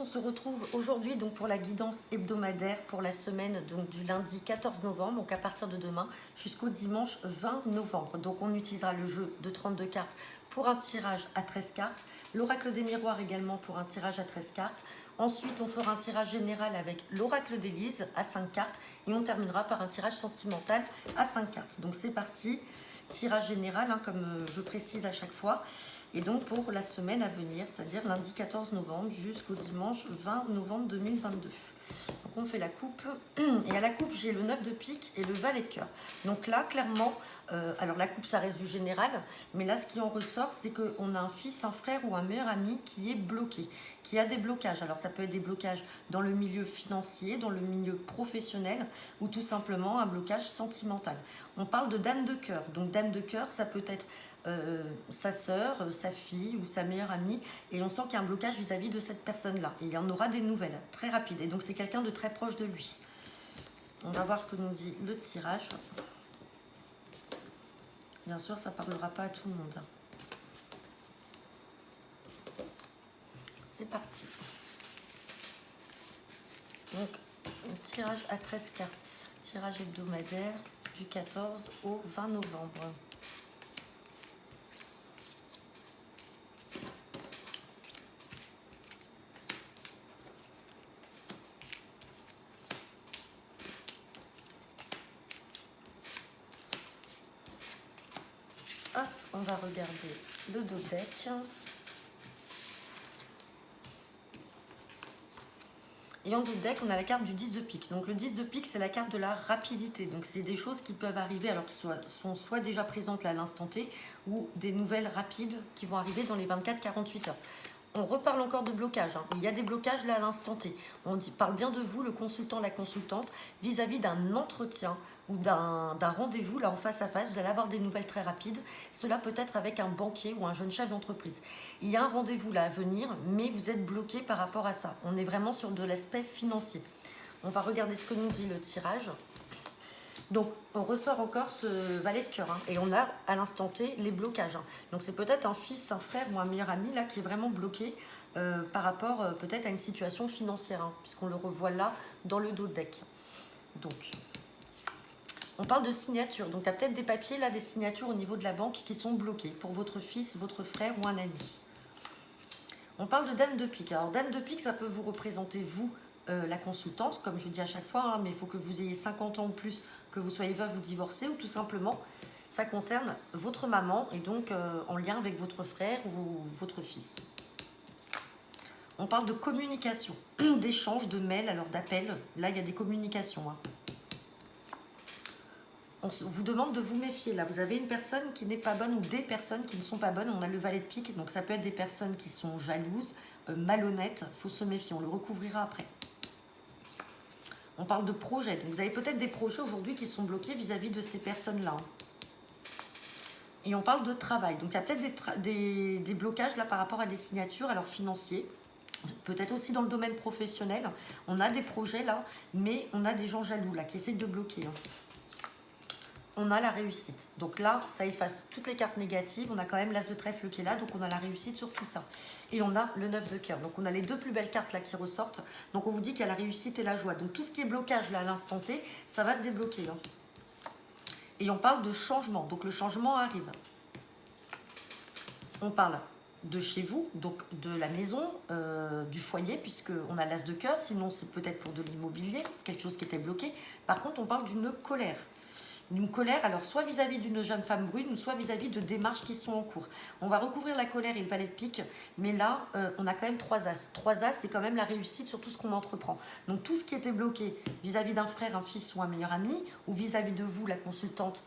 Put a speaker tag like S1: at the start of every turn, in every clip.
S1: se retrouve aujourd'hui donc pour la guidance hebdomadaire pour la semaine donc du lundi 14 novembre, donc à partir de demain jusqu'au dimanche 20 novembre. Donc on utilisera le jeu de 32 cartes pour un tirage à 13 cartes, l'oracle des miroirs également pour un tirage à 13 cartes. Ensuite, on fera un tirage général avec l'oracle d'Élise à 5 cartes et on terminera par un tirage sentimental à 5 cartes. Donc c'est parti, tirage général, hein, comme je précise à chaque fois. Et donc pour la semaine à venir, c'est-à-dire lundi 14 novembre jusqu'au dimanche 20 novembre 2022. Donc on fait la coupe, et à la coupe j'ai le 9 de pique et le valet de cœur. Donc là clairement, alors la coupe ça reste du général, mais là ce qui en ressort c'est qu'on a un fils, un frère ou un meilleur ami qui est bloqué, qui a des blocages. Alors ça peut être des blocages dans le milieu financier, dans le milieu professionnel ou tout simplement un blocage sentimental. On parle de dame de cœur, donc dame de cœur ça peut être sa sœur, sa fille ou sa meilleure amie, et on sent qu'il y a un blocage vis-à-vis de cette personne-là. Et il y en aura des nouvelles, très rapides, et donc c'est quelqu'un de très proche de lui. On va voir ce que nous dit le tirage. Bien sûr, ça ne parlera pas à tout le monde. C'est parti. Donc, un tirage à 13 cartes, tirage hebdomadaire du 14 au 20 novembre. Hop, on va regarder le dos deck. Et en dos de deck, on a la carte du 10 de pique. Donc le 10 de pique, c'est la carte de la rapidité. Donc c'est des choses qui peuvent arriver alors qu'ils sont soit déjà présentes là à l'instant T, ou des nouvelles rapides qui vont arriver dans les 24-48 heures. On reparle encore de blocage, hein. Il y a des blocages là à l'instant T. Parle bien de vous, le consultant, la consultante, vis-à-vis d'un entretien ou d'un rendez-vous là en face à face. Vous allez avoir des nouvelles très rapides. Cela peut être avec un banquier ou un jeune chef d'entreprise. Il y a un rendez-vous là à venir, mais vous êtes bloqué par rapport à ça. On est vraiment sur de l'aspect financier. On va regarder ce que nous dit le tirage. Donc, on ressort encore ce valet de cœur, hein, et on a à l'instant T les blocages. Hein. Donc, c'est peut-être un fils, un frère ou un meilleur ami là qui est vraiment bloqué par rapport peut-être à une situation financière, hein, puisqu'on le revoit là dans le dos de deck. Donc, on parle de signature. Donc, il y a peut-être des papiers là, des signatures au niveau de la banque qui sont bloquées pour votre fils, votre frère ou un ami. On parle de dame de pique. Alors, dame de pique, ça peut vous représenter vous. La consultante, comme je dis à chaque fois, hein, mais il faut que vous ayez 50 ans ou plus, que vous soyez veuve ou divorcé, ou tout simplement, ça concerne votre maman, et donc en lien avec votre frère ou votre fils. On parle de communication, d'échange, de mails, alors d'appels. Là, il y a des communications. Hein. On vous demande de vous méfier. Là, vous avez une personne qui n'est pas bonne ou des personnes qui ne sont pas bonnes. On a le valet de pique, donc ça peut être des personnes qui sont jalouses, malhonnêtes. Il faut se méfier, on le recouvrira après. On parle de projets. Donc vous avez peut-être des projets aujourd'hui qui sont bloqués vis-à-vis de ces personnes-là. Et on parle de travail. Donc il y a peut-être des blocages là par rapport à des signatures, alors financiers. Peut-être aussi dans le domaine professionnel. On a des projets là, mais on a des gens jaloux là qui essayent de bloquer. Hein. On a la réussite. Donc là, ça efface toutes les cartes négatives. On a quand même l'as de trèfle qui est là, donc on a la réussite sur tout ça. Et on a le 9 de cœur. Donc on a les deux plus belles cartes là qui ressortent. Donc on vous dit qu'il y a la réussite et la joie. Donc tout ce qui est blocage là à l'instant T, ça va se débloquer. Hein. Et on parle de changement. Donc le changement arrive. On parle de chez vous, donc de la maison, du foyer, puisqu'on a l'as de cœur. Sinon, c'est peut-être pour de l'immobilier, quelque chose qui était bloqué. Par contre, on parle d'une colère. Une colère, alors soit vis-à-vis d'une jeune femme brune, ou soit vis-à-vis de démarches qui sont en cours. On va recouvrir la colère et le valet de pique, mais là, on a quand même 3 as. 3 as, c'est quand même la réussite sur tout ce qu'on entreprend. Donc tout ce qui était bloqué vis-à-vis d'un frère, un fils ou un meilleur ami, ou vis-à-vis de vous, la consultante,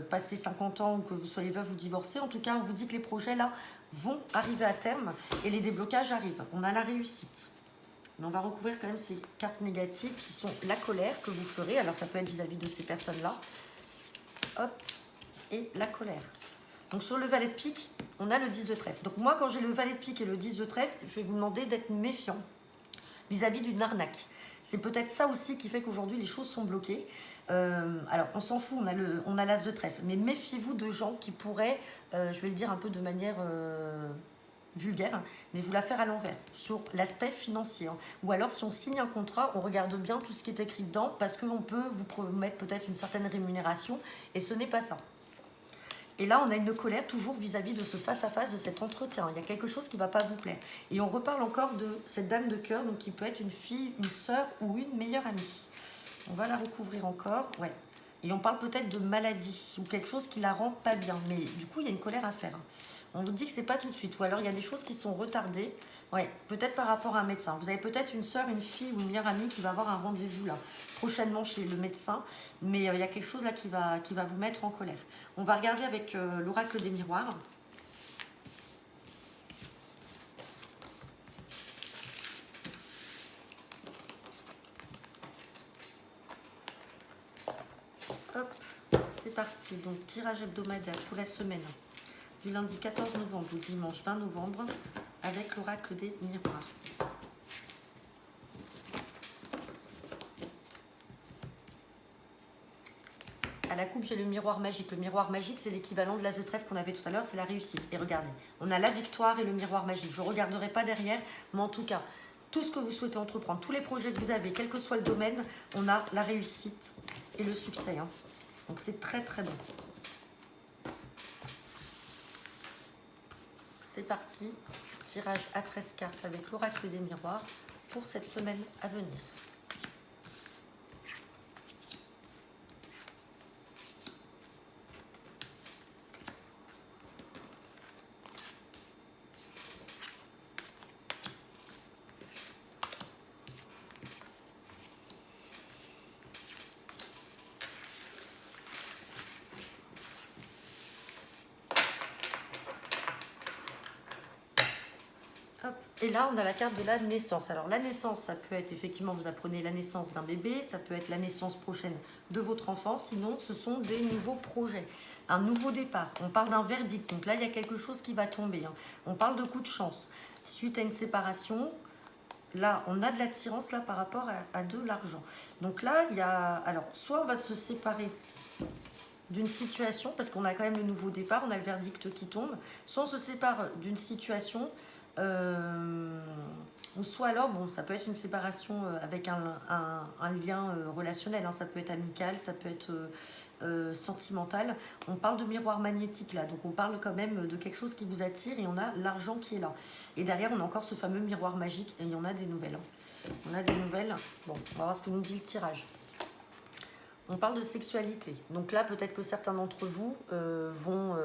S1: passé 50 ans, ou que vous soyez veuve ou divorcée, en tout cas, on vous dit que les projets, là, vont arriver à terme, et les déblocages arrivent. On a la réussite. Mais on va recouvrir quand même ces cartes négatives qui sont la colère que vous ferez. Alors ça peut être vis-à-vis de ces personnes-là. Hop, et la colère. Donc sur le valet de pique, on a le 10 de trèfle. Donc moi, quand j'ai le valet de pique et le 10 de trèfle, je vais vous demander d'être méfiant vis-à-vis d'une arnaque. C'est peut-être ça aussi qui fait qu'aujourd'hui les choses sont bloquées. Alors on s'en fout, on a l'as de trèfle. Mais méfiez-vous de gens qui pourraient, je vais le dire un peu de manière vulgaire, mais vous la faire à l'envers, sur l'aspect financier. Ou alors, si on signe un contrat, on regarde bien tout ce qui est écrit dedans, parce qu'on peut vous promettre peut-être une certaine rémunération, et ce n'est pas ça. Et là, on a une colère toujours vis-à-vis de ce face-à-face, de cet entretien. Il y a quelque chose qui ne va pas vous plaire. Et on reparle encore de cette dame de cœur, donc qui peut être une fille, une sœur ou une meilleure amie. On va la recouvrir encore, ouais. Et on parle peut-être de maladie ou quelque chose qui la rend pas bien. Mais du coup, il y a une colère à faire. On vous dit que c'est pas tout de suite. Ou alors, il y a des choses qui sont retardées. Ouais, peut-être par rapport à un médecin. Vous avez peut-être une sœur, une fille ou une meilleure amie qui va avoir un rendez-vous là, prochainement chez le médecin. Mais il y a quelque chose là qui va vous mettre en colère. On va regarder avec l'oracle des miroirs. Hop, c'est parti. Donc, tirage hebdomadaire pour la semaine du lundi 14 novembre au dimanche 20 novembre avec l'oracle des miroirs. À la coupe, j'ai le miroir magique. Le miroir magique, c'est l'équivalent de l'as de trèfle qu'on avait tout à l'heure, c'est la réussite. Et regardez, on a la victoire et le miroir magique. Je ne regarderai pas derrière, mais en tout cas, tout ce que vous souhaitez entreprendre, tous les projets que vous avez, quel que soit le domaine, on a la réussite et le succès. Donc c'est très très bon. C'est parti, tirage à 13 cartes avec l'oracle des miroirs pour cette semaine à venir. Et là, on a la carte de la naissance. Alors, la naissance, ça peut être, effectivement, vous apprenez la naissance d'un bébé, ça peut être la naissance prochaine de votre enfant, sinon, ce sont des nouveaux projets, un nouveau départ. On parle d'un verdict, donc là, il y a quelque chose qui va tomber. On parle de coup de chance. Suite à une séparation, là, on a de l'attirance là par rapport à de l'argent. Donc là, il y a... Alors, soit on va se séparer d'une situation, parce qu'on a quand même le nouveau départ, on a le verdict qui tombe, soit on se sépare d'une situation... ou soit alors, bon, ça peut être une séparation avec un lien relationnel, ça peut être amical, ça peut être sentimental. On parle de miroir magnétique là, donc on parle quand même de quelque chose qui vous attire et on a l'argent qui est là. Et derrière, on a encore ce fameux miroir magique et il y en a des nouvelles. On a des nouvelles. Bon, on va voir ce que nous dit le tirage. On parle de sexualité. Donc là, peut-être que certains d'entre vous vont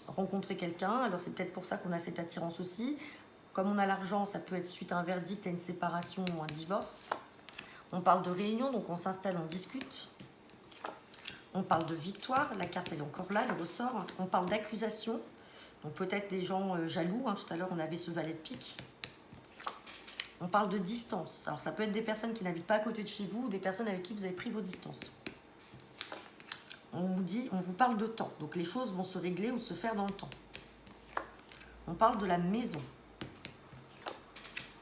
S1: rencontrer quelqu'un. Alors c'est peut-être pour ça qu'on a cette attirance aussi. Comme on a l'argent, ça peut être suite à un verdict, à une séparation ou un divorce. On parle de réunion, donc on s'installe, on discute. On parle de victoire, la carte est encore là, le ressort. On parle d'accusation, donc peut-être des gens jaloux. Tout à l'heure, on avait ce valet de pique. On parle de distance. Alors ça peut être des personnes qui n'habitent pas à côté de chez vous ou des personnes avec qui vous avez pris vos distances. On vous parle de temps. Donc les choses vont se régler ou se faire dans le temps. On parle de la maison.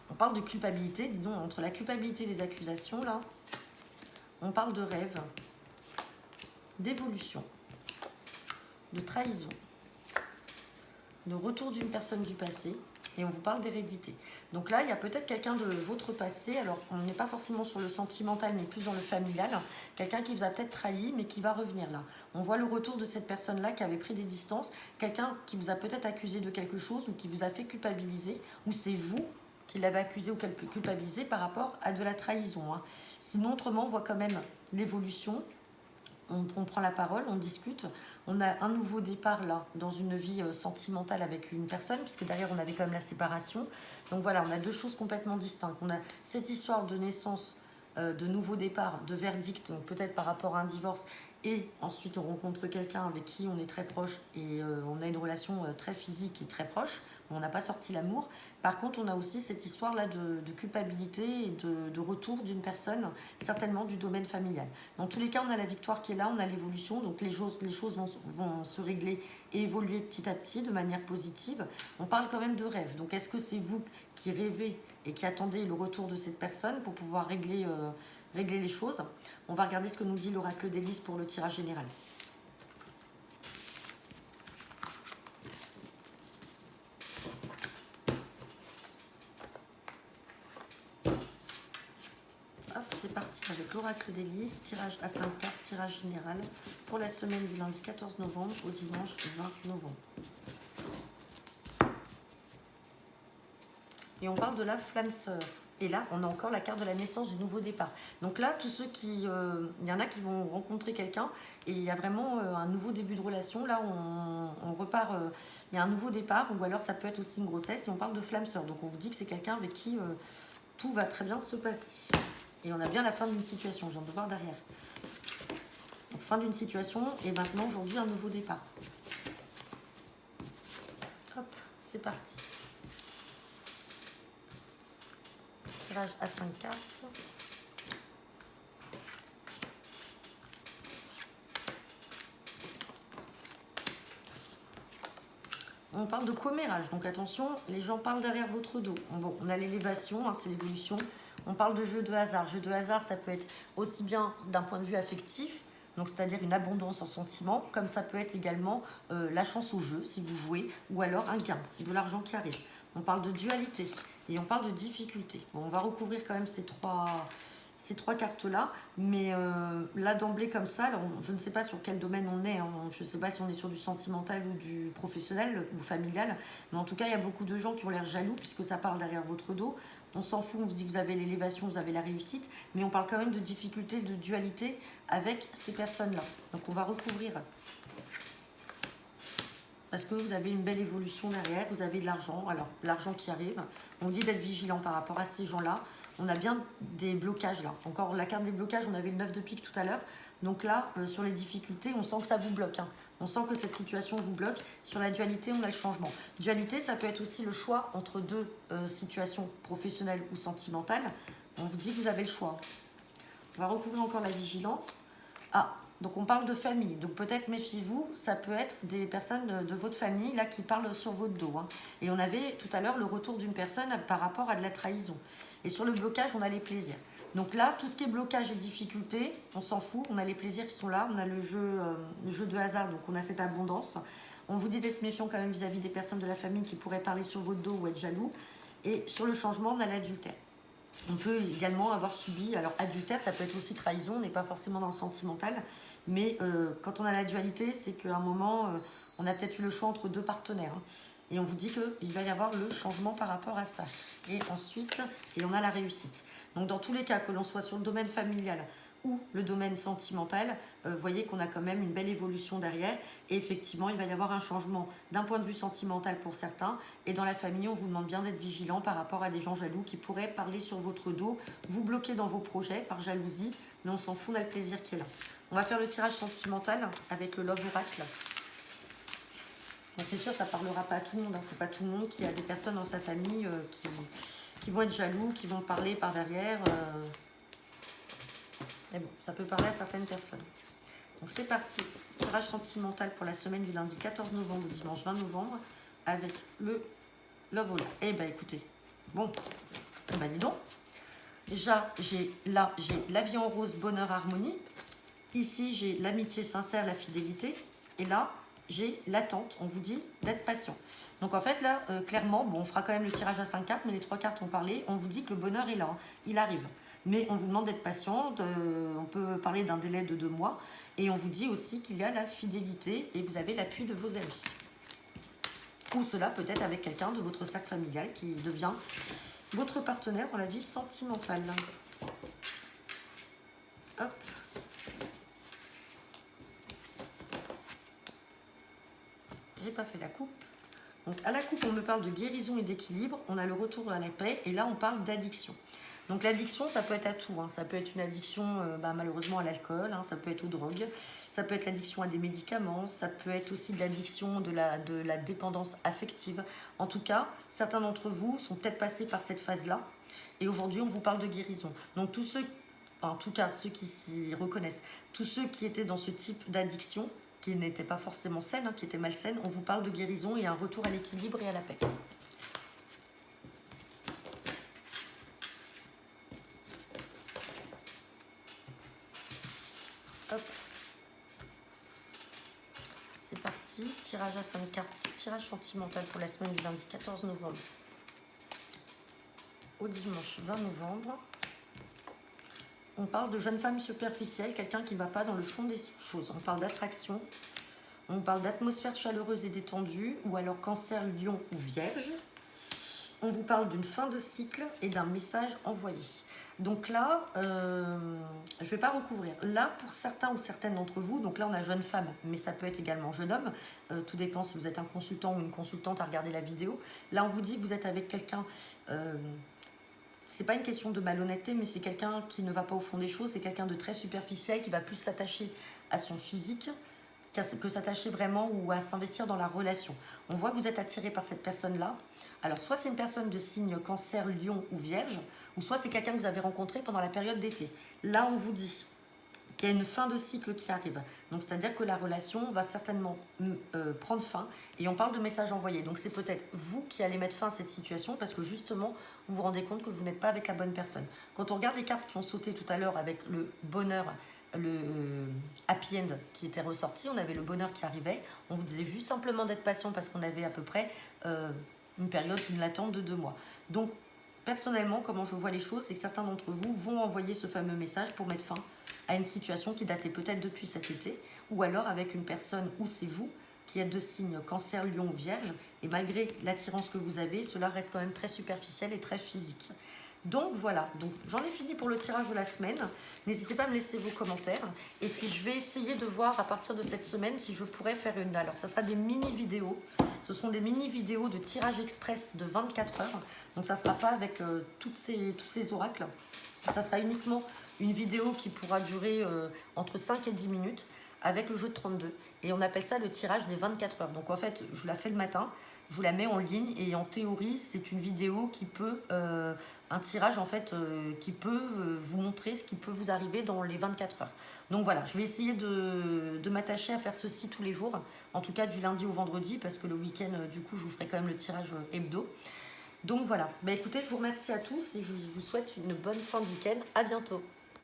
S1: On parle de culpabilité. Dis donc, entre la culpabilité et les accusations, là, on parle de rêve, d'évolution, de trahison, de retour d'une personne du passé. Et on vous parle d'hérédité. Donc là, il y a peut-être quelqu'un de votre passé. Alors, on n'est pas forcément sur le sentimental, mais plus dans le familial. Quelqu'un qui vous a peut-être trahi, mais qui va revenir là. On voit le retour de cette personne-là qui avait pris des distances. Quelqu'un qui vous a peut-être accusé de quelque chose ou qui vous a fait culpabiliser. Ou c'est vous qui l'avez accusé ou culpabilisé par rapport à de la trahison. Sinon, autrement, on voit quand même l'évolution. On prend la parole, on discute. On a un nouveau départ là, dans une vie sentimentale avec une personne, puisque derrière on avait quand même la séparation. Donc voilà, on a deux choses complètement distinctes. On a cette histoire de naissance, de nouveau départ, de verdict, donc peut-être par rapport à un divorce, et ensuite on rencontre quelqu'un avec qui on est très proche et on a une relation très physique et très proche. On n'a pas sorti l'amour. Par contre, on a aussi cette histoire-là de culpabilité et de retour d'une personne, certainement du domaine familial. Dans tous les cas, on a la victoire qui est là, on a l'évolution. Donc les choses vont se régler et évoluer petit à petit de manière positive. On parle quand même de rêve. Donc est-ce que c'est vous qui rêvez et qui attendez le retour de cette personne pour pouvoir régler les choses? On va regarder ce que nous dit l'oracle d'Élise pour le tirage général. parti avec l'oracle des Lys, tirage à 5 cartes, tirage général pour la semaine du lundi 14 novembre au dimanche 20 novembre. Et on parle de la flamme sœur. Et là, on a encore la carte de la naissance du nouveau départ. Donc là, tous ceux qui... il y en a qui vont rencontrer quelqu'un et il y a vraiment un nouveau début de relation. Là, on repart... il y a un nouveau départ ou alors ça peut être aussi une grossesse et on parle de flamme sœur. Donc on vous dit que c'est quelqu'un avec qui tout va très bien se passer. Et on a bien la fin d'une situation. Je viens de voir derrière. Donc, fin d'une situation et maintenant, aujourd'hui, un nouveau départ. Hop, c'est parti. Tirage à 5 cartes. On parle de commérage, donc attention, les gens parlent derrière votre dos. Bon, on a l'élévation, hein, c'est l'évolution. On parle de jeu de hasard. Jeu de hasard, ça peut être aussi bien d'un point de vue affectif, donc c'est-à-dire une abondance en sentiments, comme ça peut être également la chance au jeu, si vous jouez, ou alors un gain, de l'argent qui arrive. On parle de dualité et on parle de difficulté. Bon, on va recouvrir quand même ces trois cartes-là, mais là d'emblée comme ça, alors, je ne sais pas sur quel domaine on est, hein, je ne sais pas si on est sur du sentimental ou du professionnel ou familial, mais en tout cas il y a beaucoup de gens qui ont l'air jaloux puisque ça parle derrière votre dos. On s'en fout, on vous dit que vous avez l'élévation, vous avez la réussite, mais on parle quand même de difficulté, de dualité avec ces personnes-là. Donc on va recouvrir. Parce que vous avez une belle évolution derrière, vous avez de l'argent, alors l'argent qui arrive. On dit d'être vigilant par rapport à ces gens-là. On a bien des blocages là. Encore la carte des blocages, on avait le 9 de pique tout à l'heure. Donc là, sur les difficultés, on sent que ça vous bloque. Hein. On sent que cette situation vous bloque. Sur la dualité, on a le changement. Dualité, ça peut être aussi le choix entre deux situations professionnelles ou sentimentales. On vous dit que vous avez le choix. On va recouvrir encore la vigilance. Ah, donc on parle de famille. Donc peut-être méfiez-vous, ça peut être des personnes de votre famille là qui parlent sur votre dos. Hein. Et on avait tout à l'heure le retour d'une personne par rapport à de la trahison. Et sur le blocage, on a les plaisirs. Donc là, tout ce qui est blocage et difficulté, on s'en fout. On a les plaisirs qui sont là. On a le jeu de hasard, donc on a cette abondance. On vous dit d'être méfiant quand même vis-à-vis des personnes de la famille qui pourraient parler sur votre dos ou être jaloux. Et sur le changement, on a l'adultère. On peut également avoir subi, alors adultère, ça peut être aussi trahison, on n'est pas forcément dans le sentimental, mais quand on a la dualité, c'est qu'à un moment, on a peut-être eu le choix entre deux partenaires. Hein, et on vous dit qu'il va y avoir le changement par rapport à ça. Et ensuite, on a la réussite. Donc dans tous les cas, que l'on soit sur le domaine familial ou le domaine sentimental, vous voyez qu'on a quand même une belle évolution derrière. Et effectivement, il va y avoir un changement d'un point de vue sentimental pour certains. Et dans la famille, on vous demande bien d'être vigilant par rapport à des gens jaloux qui pourraient parler sur votre dos, vous bloquer dans vos projets par jalousie. Mais on s'en fout, on a le plaisir qui est là. On va faire le tirage sentimental avec le Love Oracle. Donc c'est sûr, ça ne parlera pas à tout le monde. Hein. C'est pas tout le monde qui a des personnes dans sa famille qui vont être jaloux, qui vont parler par derrière. Mais bon, ça peut parler à certaines personnes. Donc c'est parti. Tirage sentimental pour la semaine du lundi 14 novembre au dimanche 20 novembre avec le Love Oracle. Eh ben écoutez, bon, bah dis donc. Déjà, j'ai la vie en rose, bonheur, harmonie. Ici, j'ai l'amitié sincère, la fidélité. Et là, j'ai l'attente. On vous dit d'être patient. Donc en fait, là, clairement, bon, on fera quand même le tirage à 5 cartes, mais les 3 cartes ont parlé. On vous dit que le bonheur est là. Hein. Il arrive. Mais on vous demande d'être patient. On peut parler d'un délai de 2 mois. Et on vous dit aussi qu'il y a la fidélité et vous avez l'appui de vos amis. Ou cela peut être avec quelqu'un de votre cercle familial qui devient votre partenaire dans la vie sentimentale. Hop. J'ai pas fait la coupe. Donc à la coupe, on me parle de guérison et d'équilibre. On a le retour à la paix et là, on parle d'addiction. Donc l'addiction, ça peut être à tout. Hein. Ça peut être une addiction malheureusement à l'alcool, hein. Ça peut être aux drogues, ça peut être l'addiction à des médicaments, ça peut être aussi de l'addiction de la dépendance affective. En tout cas, certains d'entre vous sont peut-être passés par cette phase-là. Et aujourd'hui, on vous parle de guérison. Donc tous ceux, en tout cas ceux qui s'y reconnaissent, tous ceux qui étaient dans ce type d'addiction, qui n'étaient pas forcément saines, hein, qui étaient malsaines, on vous parle de guérison et un retour à l'équilibre et à la paix. Hop. C'est parti, tirage à 5 cartes, tirage sentimental pour la semaine du lundi 14 novembre au dimanche 20 novembre. on parle de jeune femme superficielle, quelqu'un qui ne va pas dans le fond des choses. On parle d'attraction, on parle d'atmosphère chaleureuse et détendue, ou alors cancer, lion ou vierge. On vous parle d'une fin de cycle et d'un message envoyé. Donc là, je ne vais pas recouvrir. Là, pour certains ou certaines d'entre vous, donc là on a jeune femme, mais ça peut être également jeune homme. Tout dépend si vous êtes un consultant ou une consultante à regarder la vidéo. Là, on vous dit que vous êtes avec quelqu'un... c'est pas une question de malhonnêteté, mais c'est quelqu'un qui ne va pas au fond des choses. C'est quelqu'un de très superficiel, qui va plus s'attacher à son physique que s'attacher vraiment ou à s'investir dans la relation. On voit que vous êtes attiré par cette personne-là. Alors, soit c'est une personne de signe cancer, lion ou vierge, ou soit c'est quelqu'un que vous avez rencontré pendant la période d'été. Là, on vous dit qu'il y a une fin de cycle qui arrive. Donc, c'est-à-dire que la relation va certainement prendre fin. Et on parle de messages envoyés. Donc, c'est peut-être vous qui allez mettre fin à cette situation parce que justement, vous vous rendez compte que vous n'êtes pas avec la bonne personne. Quand on regarde les cartes qui ont sauté tout à l'heure avec le bonheur, le happy end qui était ressorti, on avait le bonheur qui arrivait. On vous disait juste simplement d'être patient parce qu'on avait à peu près une période, une latente de 2 mois. Donc, personnellement, comment je vois les choses, c'est que certains d'entre vous vont envoyer ce fameux message pour mettre fin à une situation qui datait peut-être depuis cet été, ou alors avec une personne où c'est vous qui êtes de signe cancer, lion ou vierge, et malgré l'attirance que vous avez, cela reste quand même très superficiel et très physique. Donc voilà, donc j'en ai fini pour le tirage de la semaine. N'hésitez pas à me laisser vos commentaires. Et puis je vais essayer de voir à partir de cette semaine si je pourrais faire une... Alors ça sera des mini-vidéos. Ce sont des mini-vidéos de tirage express de 24 heures. Donc ça ne sera pas avec tous ces oracles. Ça sera uniquement une vidéo qui pourra durer entre 5 et 10 minutes avec le jeu de 32. Et on appelle ça le tirage des 24 heures. Donc en fait, je la fais le matin. Je vous la mets en ligne et en théorie, c'est une vidéo qui peut, un tirage en fait, qui peut vous montrer ce qui peut vous arriver dans les 24 heures. Donc voilà, je vais essayer de m'attacher à faire ceci tous les jours, en tout cas du lundi au vendredi, parce que le week-end, du coup, je vous ferai quand même le tirage hebdo. Donc voilà, bah, écoutez, je vous remercie à tous et je vous souhaite une bonne fin de week-end. À bientôt.